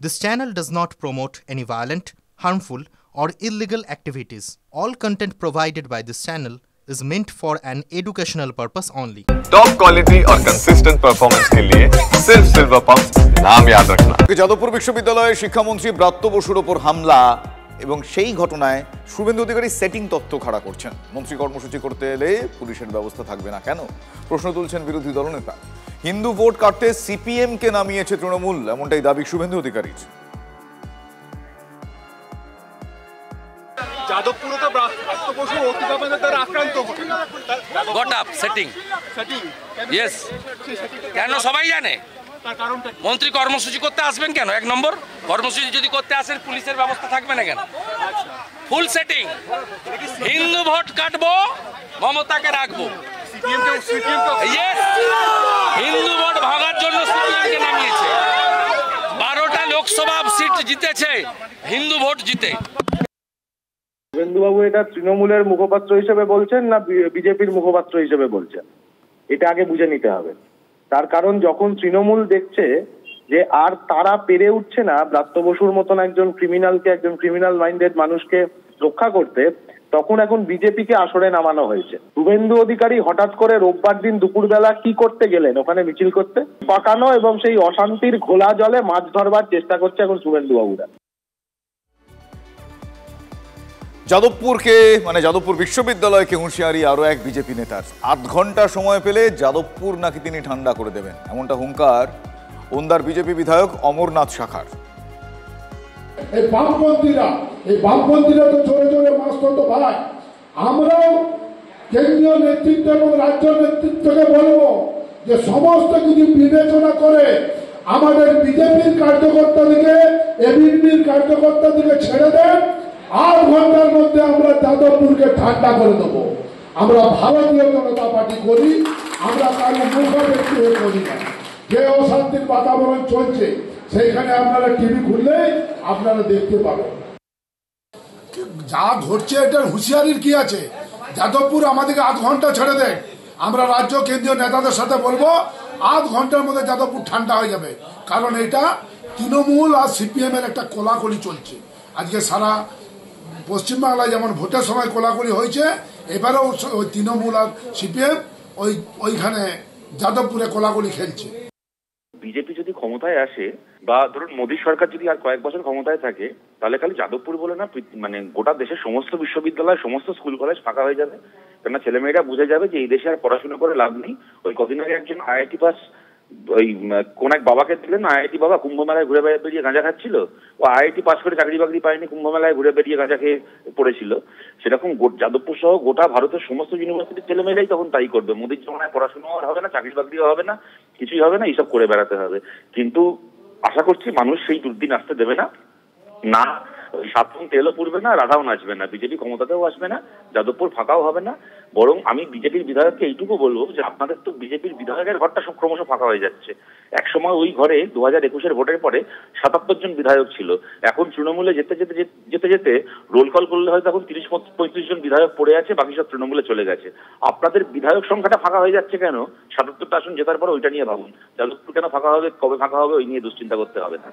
This channel does not promote any violent, harmful, or illegal activities. All content provided by this channel is meant for an educational purpose only. Top quality और consistent performance के लिए सिर्फ silver pump नाम याद रखना। যাদবপুর বিশ্ববিদ্যালয়ে শিক্ষামন্ত্রী ব্রাত্য বসুর ওপর হামলা এবং সেই ঘটনায় শুভেন্দু অধিকারী সেটিং তত্ত্ব খাড়া করছেন। মন্ত্রী কর্মসূচি করতে এলে পুলিশের ব্যবস্থা থাকবে না কেন প্রশ্ন তুলছেন বিরোধী দলনেতা। হিন্দু ভোট কাটতে সিপিএম কে নামিয়েছে তৃণমূল, এমনটাই দাবি শুভেন্দু অধিকারীর। যাদবপুরে তো ব্রাত্য বসু অতিবাদের দ্বারা আক্রান্ত গট আপ সেটিং ইয়েস কেন সবাই জানে মন্ত্রী কর্মসূচি করতে আসবেন কেন? এক নম্বর, কর্মসূচি যদি করতে আসেন পুলিশের ব্যবস্থা থাকবে না কেন? ফুল সেটিং, হিন্দু ভোট কাটবো, মমতাকে রাখবো। হিন্দু ভোট ভাগার জন্য সিপিএমকে নামিয়েছে। 12টা লোকসভা সিট জিতেছে হিন্দু ভোট জিতে। শুভেন্দুবাবু এটা তৃণমূলের মুখপাত্র হিসেবে বলছেন না বিজেপির মুখপাত্র হিসেবে বলছেন, এটা আগে বুঝে নিতে হবে। তার কারণ যখন তৃণমূল দেখছে যে আর তারা পেরে উঠছে না ব্রাত্য বসুর মতন একজন ক্রিমিনালকে, একজন ক্রিমিনাল মাইন্ডেড মানুষকে রক্ষা করতে, তখন এখন বিজেপিকে আসরে নামানো হয়েছে। শুভেন্দু অধিকারী হঠাৎ করে রোববার দিন দুপুরবেলা কি করতে গেলেন? ওখানে মিছিল করতে, পাকানো এবং সেই অশান্তির ঘোলা জলে মাছ ধরবার চেষ্টা করছে এখন শুভেন্দু বাবুরা। যাদবপুরকে মানে যাদবপুর বিশ্ববিদ্যালয়কে হুঁশিয়ারি আরো এক বিজেপি নেতার। 8 ঘন্টা সময় পেলে যাদবপুর নাকি তিনি ঠান্ডা করে দেবেন, এমনটা হুঙ্কার ওন্দার বিজেপি বিধায়ক অমরনাথ শাখার। এই বামপন্থীরা তো জোরে জোরে মাছ তো ভাই, আমরাও কেন্দ্রীয় নেতৃত্ব এবং রাজ্য নেতৃত্বকে বলবো যে সমস্ত কিছু বিবেচনা করে আমাদের বিজেপির কার্যকর্তাদিকে, এবিপির কার্যকর্তাদিকে ছেড়ে দেন। 8 ঘন্টার মধ্যে আমরা যাদবপুরকে ঠান্ডা করে দেবো। আমরা ভারতীয় জনতা পার্টি করি, আমরা কারো মুখাপেক্ষি হয়ে করি না। যে অশান্তির বাতাবরণ চলছে সেইখানে আপনারা টিভি খুললেই আপনারা দেখতে পাবেন। যা ঘটছে এটার হুঁশিয়ারির কি আছে? যাদবপুর আমাদেরকে 8 ঘন্টা ছেড়ে দেয়, আমরা রাজ্য কেন্দ্রীয় নেতাদের সাথে বলবো 8 ঘন্টার মধ্যে যাদবপুর ঠান্ডা হয়ে যাবে। কারণ এটা তৃণমূল আর সিপিএম এর একটা কোলাকুলি চলছে। আজকে সারা পশ্চিমবাংলায় যেমন ভোটের সময় কোলাকুলি হয়েছে, এবারেও ওই তৃণমূল আর সিপিএম ওইখানে যাদবপুরে কোলাকুলি খেলছে। বিজেপি যদি ক্ষমতায় আসে বা ধরুন মোদী সরকার যদি আর কয়েক বছর ক্ষমতায় থাকে, তাহলে খালি যাদবপুর বলে না, মানে গোটা দেশের সমস্ত বিশ্ববিদ্যালয়, সমস্ত স্কুল কলেজ ফাঁকা হয়ে যাবে। কেননা ছেলেমেয়েরা বুঝে যাবে যে এই দেশে আর পড়াশোনা করে লাভ নেই। ওই কদিন আগে একজন আইআইটি পাস ওই কোন এক বাবাকে দিলেন, আইআইটি বাবা কুম্ভ মেলায় ঘুরে বেরিয়ে গাঁজা খাচ্ছিল। ও আইআইটি পাস করে চাকরি বাকরি পায়নি, কুম্ভ মেলায় ঘুরে বেরিয়ে গাঁজা খেয়ে পড়েছিল। সেরকম যাদবপুর সহ গোটা ভারতের সমস্ত ইউনিভার্সিটির ছেলেমেয়েরাই তখন তাই করবে। মোদীর জমানায় পড়াশোনাও আর হবে না, চাকরি বাকরিও হবে না, কিছুই হবে না, এইসব করে বেড়াতে হবে। কিন্তু আশা করছি মানুষ সেই দুর্দিন আসতে দেবে না। না 7 তেলও পুড়বে না, রাধাও নাচবে না, বিজেপি ক্ষমতাতেও আসবে না, যাদবপুর ফাঁকাও হবে না। বরং আমি বিজেপির বিধায়ককে এইটুকু বলবো যে আপনাদের তো বিজেপির বিধায়কের ঘরটা সব ক্রমশ ফাঁকা হয়ে যাচ্ছে। একসময় ওই ঘরে 2021-এর ভোটের পরে 77 জন বিধায়ক ছিল। এখন তৃণমূলে যেতে যেতে যেতে যেতে রোল কল করলে হয়তো এখন 30-35 জন বিধায়ক পড়ে আছে, বাকি সব তৃণমূলে চলে গেছে। আপনাদের বিধায়ক সংখ্যাটা ফাঁকা হয়ে যাচ্ছে কেন? 77টা আসন জেতার পর ওইটা নিয়ে ভাবুন। যাদবপুর কেন ফাঁকা হবে, কবে ফাঁকা হবে, ওই নিয়ে দুশ্চিন্তা করতে হবে না।